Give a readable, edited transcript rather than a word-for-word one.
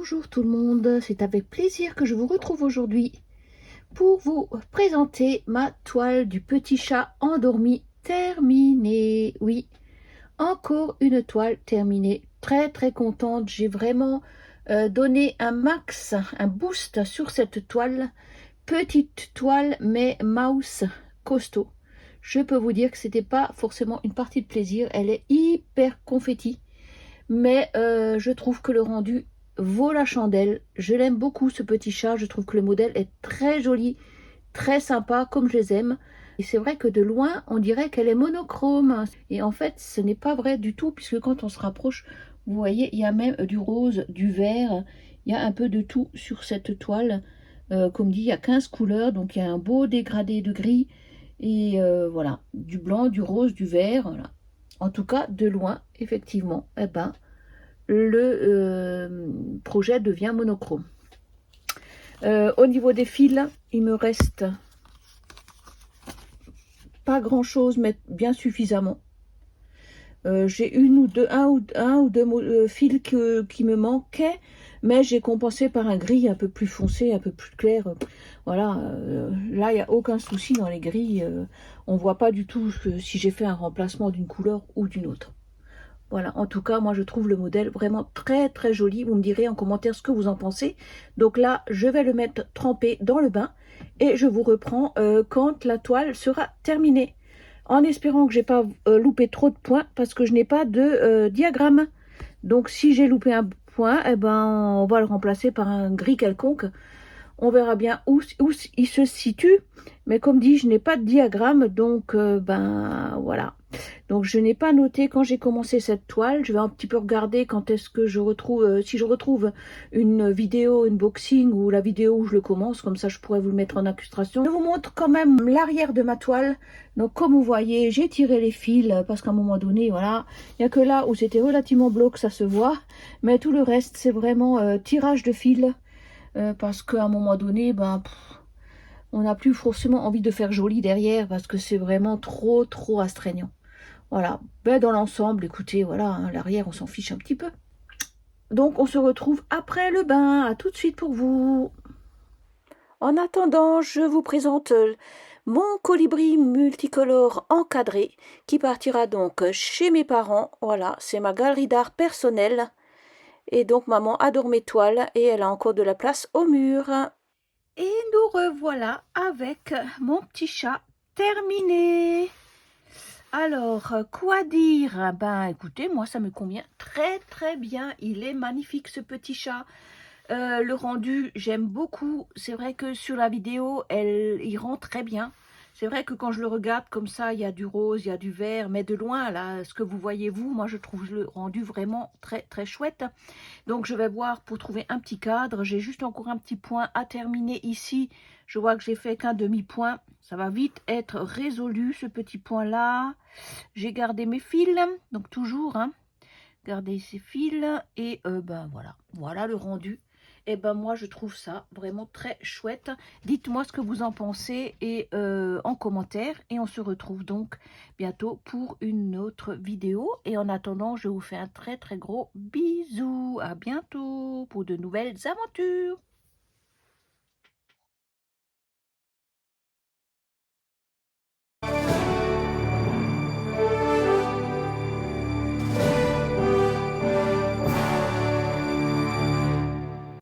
Bonjour tout le monde, c'est avec plaisir que je vous retrouve aujourd'hui pour vous présenter ma toile du petit chat endormi terminée. Oui, encore une toile terminée. Très contente, j'ai vraiment donné un max, un boost sur cette toile. Petite toile mais mouse costaud. Je peux vous dire que c'était pas forcément une partie de plaisir, elle est hyper confetti. Mais je trouve que le rendu vaut la chandelle. Je l'aime beaucoup ce petit chat, je trouve que le modèle est très joli, très sympa, comme je les aime. Et c'est vrai que de loin, on dirait qu'elle est monochrome. Et en fait, ce n'est pas vrai du tout, puisque quand on se rapproche, vous voyez, il y a même du rose, du vert, il y a un peu de tout sur cette toile. Comme dit, il y a 15 couleurs, donc il y a un beau dégradé de gris. Et voilà, du blanc, du rose, du vert, voilà. En tout cas, de loin, effectivement, eh ben, le projet devient monochrome. Au niveau des fils, il me reste pas grand chose, mais bien suffisamment. J'ai un ou deux fils qui me manquaient, mais j'ai compensé par un gris un peu plus foncé, un peu plus clair. Voilà, là il n'y a aucun souci dans les gris. On voit pas du tout si j'ai fait un remplacement d'une couleur ou d'une autre. Voilà, en tout cas, moi je trouve le modèle vraiment très joli. Vous me direz en commentaire ce que vous en pensez. Donc là, je vais le mettre trempé dans le bain et je vous reprends quand la toile sera terminée. En espérant que j'ai pas loupé trop de points parce que je n'ai pas de diagramme. Donc si j'ai loupé un point, eh ben, on va le remplacer par un gris quelconque. On verra bien où il se situe. Mais comme dit, je n'ai pas de diagramme, donc ben voilà. Donc je n'ai pas noté quand j'ai commencé cette toile. Je vais un petit peu regarder quand est-ce que je retrouve, si je retrouve une vidéo unboxing ou la vidéo où je le commence, comme ça je pourrais vous le mettre en incrustation. Je vous montre quand même l'arrière de ma toile. Donc comme vous voyez, j'ai tiré les fils parce qu'à un moment donné, voilà, il n'y a que là où c'était relativement bloc, ça se voit. Mais tout le reste, c'est vraiment tirage de fils parce qu'à un moment donné, ben... on n'a plus forcément envie de faire joli derrière parce que c'est vraiment trop astreignant. Voilà, ben dans l'ensemble, écoutez, voilà, hein, l'arrière, on s'en fiche un petit peu. Donc, on se retrouve après le bain. À tout de suite pour vous. En attendant, je vous présente mon colibri multicolore encadré qui partira donc chez mes parents. Voilà, c'est ma galerie d'art personnelle. Et donc, maman adore mes toiles et elle a encore de la place au mur. Et nous revoilà avec mon petit chat terminé. Alors, quoi dire? Ben, écoutez, moi, ça me convient très bien. Il est magnifique, ce petit chat. Le rendu, j'aime beaucoup. C'est vrai que sur la vidéo, il rend très bien. C'est vrai que quand je le regarde comme ça, il y a du rose, il y a du vert, mais de loin, là, ce que vous voyez, vous, moi, je trouve le rendu vraiment très chouette. Donc, je vais voir pour trouver un petit cadre. J'ai juste encore un petit point à terminer ici. Je vois que j'ai fait qu'un demi-point. Ça va vite être résolu, ce petit point-là. J'ai gardé mes fils, donc toujours, hein, garder ces fils. Et ben voilà le rendu. Et ben moi, je trouve ça vraiment très chouette. Dites-moi ce que vous en pensez et en commentaire. Et on se retrouve donc bientôt pour une autre vidéo. Et en attendant, je vous fais un très gros bisou. À bientôt pour de nouvelles aventures.